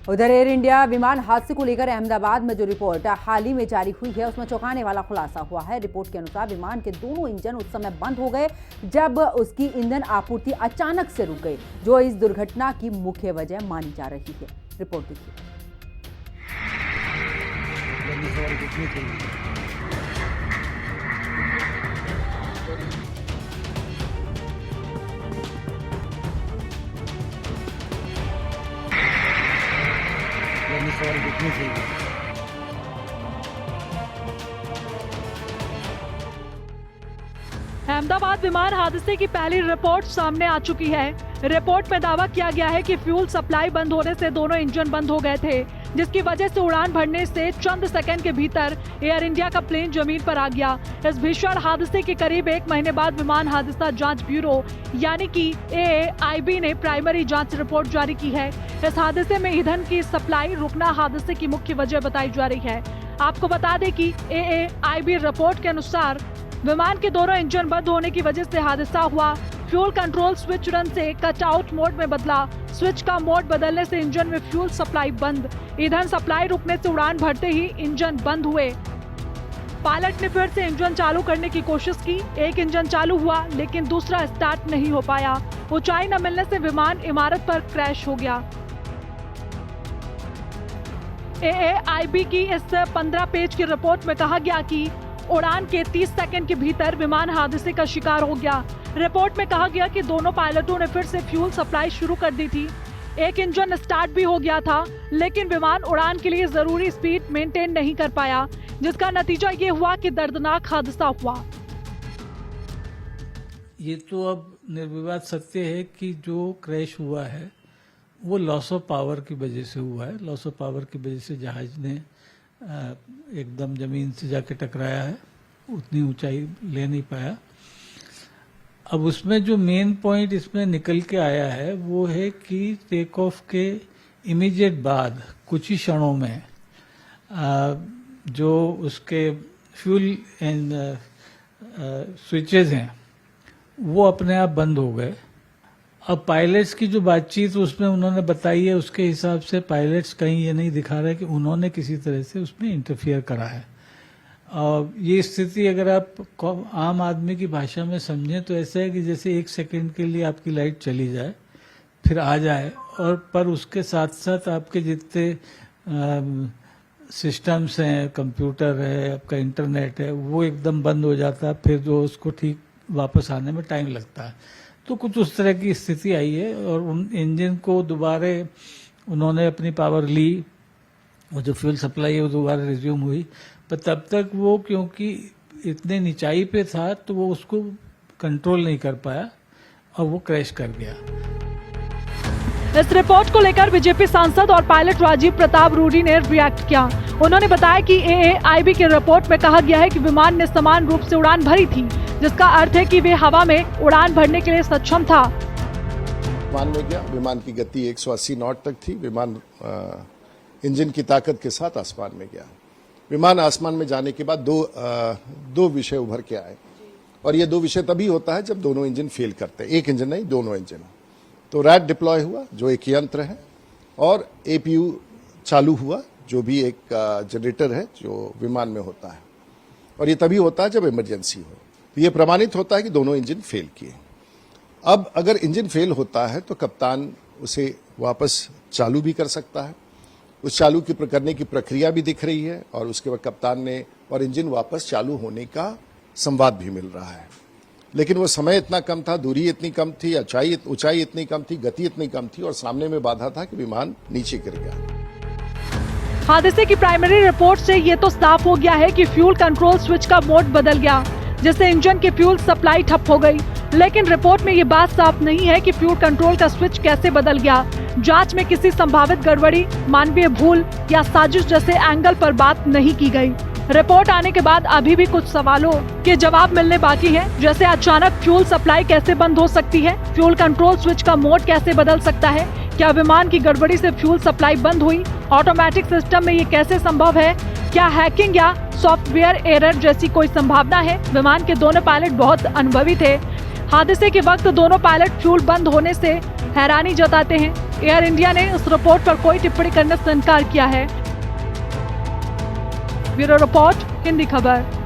उधर air India विमान हादसे को लेकर अहमदाबाद में जो रिपोर्ट हाल ही में जारी हुई है उसमें चौंकाने वाला खुलासा हुआ है। रिपोर्ट के अनुसार विमान के दोनों इंजन उस समय बंद हो गए जब उसकी ईंधन आपूर्ति अचानक से रुक गई, जो इस दुर्घटना की मुख्य वजह मानी जा रही है। रिपोर्ट देखिए। अहमदाबाद विमान हादसे की पहली रिपोर्ट सामने आ चुकी है। रिपोर्ट में दावा किया गया है कि फ्यूल सप्लाई बंद होने से दोनों इंजन बंद हो गए थे, जिसकी वजह से उड़ान भरने से चंद सेकंड के भीतर एयर इंडिया का प्लेन जमीन पर आ गया। इस भीषण हादसे के करीब 1 महीने बाद विमान हादसा जांच ब्यूरो यानी कि AAIB ने प्राइमरी जांच रिपोर्ट जारी की है। इस हादसे में ईंधन की सप्लाई रुकना हादसे की मुख्य वजह बताई जा रही है। आपको बता दें कि AAIB रिपोर्ट के अनुसार विमान के दोनों इंजन बंद होने की वजह से हादसा हुआ। फ्यूल कंट्रोल स्विच रन से कट आउट मोड में बदला। स्विच का मोड बदलने से इंजन में फ्यूल सप्लाई बंद। ईंधन सप्लाई रुकने से उड़ान भरते ही इंजन बंद हुए। पायलट ने फिर से इंजन चालू करने की कोशिश की। एक इंजन चालू हुआ लेकिन दूसरा स्टार्ट नहीं हो पाया। ऊंचाई न मिलने से विमान इमारत पर क्रैश हो गया। AAIB की इस 15 पेज की रिपोर्ट में कहा गया कि उड़ान के 30 सेकंड के भीतर विमान हादसे का शिकार हो गया। रिपोर्ट में कहा गया कि दोनों पायलटों ने फिर से फ्यूल सप्लाई शुरू कर दी थी। एक इंजन स्टार्ट भी हो गया था, लेकिन विमान उड़ान के लिए जरूरी स्पीड मेंटेन नहीं कर पाया, जिसका नतीजा ये हुआ कि दर्दनाक हादसा हुआ। ये तो अब निर्विवाद सत्य है कि जो क्रैश हुआ है वो लॉस ऑफ पावर की वजह से हुआ है। लॉस ऑफ पावर की वजह से जहाज ने एकदम जमीन से जाके टकराया है, उतनी ऊंचाई ले नहीं पाया। अब उसमें जो मेन पॉइंट इसमें निकल के आया है वो है कि टेक ऑफ के इमीडिएट बाद कुछ ही क्षणों में जो उसके फ्यूल एंड स्विचेज हैं वो अपने आप बंद हो गए। अब पायलट्स की जो बातचीत उसमें उन्होंने बताई है, उसके हिसाब से पायलट्स कहीं ये नहीं दिखा रहे कि उन्होंने किसी तरह से उसमें इंटरफियर करा है। ये स्थिति अगर आप आम आदमी की भाषा में समझें तो ऐसा है कि जैसे 1 सेकंड के लिए आपकी लाइट चली जाए फिर आ जाए, और पर उसके साथ साथ आपके जितने सिस्टम्स हैं, कंप्यूटर है, आपका इंटरनेट है, वो एकदम बंद हो जाता है। फिर जो उसको ठीक वापस आने में टाइम लगता है। तो कुछ उस तरह की स्थिति आई है और उन इंजन को दोबारा उन्होंने अपनी पावर ली, वो जो फ्यूल सप्लाई है वो दोबारा रिज्यूम हुई, पर तब तक वो क्योंकि इतने निचाई पे था तो वो उसको कंट्रोल नहीं कर पाया और वो क्रैश कर गया। इस रिपोर्ट को लेकर बीजेपी सांसद और पायलट राजीव प्रताप रूडी ने रिएक्ट किया। उन्होंने बताया कि AAIB की रिपोर्ट में कहा गया है कि विमान ने समान रूप से उड़ान भरी थी, जिसका अर्थ है कि वे हवा में उड़ान भरने के लिए सक्षम था। विमान में गया, विमान की गति 180 नॉट तक थी। विमान इंजन की ताकत के साथ आसमान में गया। विमान आसमान में जाने के बाद दो विषय उभर के आए, और ये 2 विषय तभी होता है जब दोनों इंजन फेल करते हैं। एक इंजन नहीं, दोनों इंजन। तो रैट डिप्लॉय हुआ जो एक यंत्र है, और APU चालू हुआ जो भी एक जनरेटर है जो विमान में होता है, और ये तभी होता है जब इमरजेंसी हो। तो ये प्रमाणित होता है कि दोनों इंजन फेल किए। अब अगर इंजन फेल होता है तो कप्तान उसे वापस चालू भी कर सकता है। उस चालू करने की प्रक्रिया भी दिख रही है, और उसके बाद कप्तान ने और इंजन वापस चालू होने का संवाद भी मिल रहा है। लेकिन वो समय इतना कम था, दूरी इतनी कम थी, ऊंचाई इतनी कम थी, गति इतनी कम थी, और सामने में बाधा था कि विमान नीचे गिर गया। हादसे की प्राइमरी रिपोर्ट से ये तो साफ हो गया है कि फ्यूल कंट्रोल स्विच का मोड बदल गया, जिससे इंजन की फ्यूल सप्लाई ठप हो गई। लेकिन रिपोर्ट में ये बात साफ नहीं है कि फ्यूल कंट्रोल का स्विच कैसे बदल गया। जांच में किसी संभावित गड़बड़ी, मानवीय भूल या साजिश जैसे एंगल पर बात नहीं की गई। रिपोर्ट आने के बाद अभी भी कुछ सवालों के जवाब मिलने बाकी हैं, जैसे अचानक फ्यूल सप्लाई कैसे बंद हो सकती है, फ्यूल कंट्रोल स्विच का मोड कैसे बदल सकता है, क्या विमान की गड़बड़ी से फ्यूल सप्लाई बंद हुई, ऑटोमेटिक सिस्टम में ये कैसे संभव है, क्या हैकिंग या सॉफ्टवेयर एरर जैसी कोई संभावना है। विमान के दोनों पायलट बहुत अनुभवी थे। हादसे के वक्त दोनों पायलट फ्यूल बंद होने से हैरानी जताते हैं। एयर इंडिया ने इस रिपोर्ट पर कोई टिप्पणी करने से इनकार किया है। ब्यूरो रिपोर्ट, हिंदी खबर।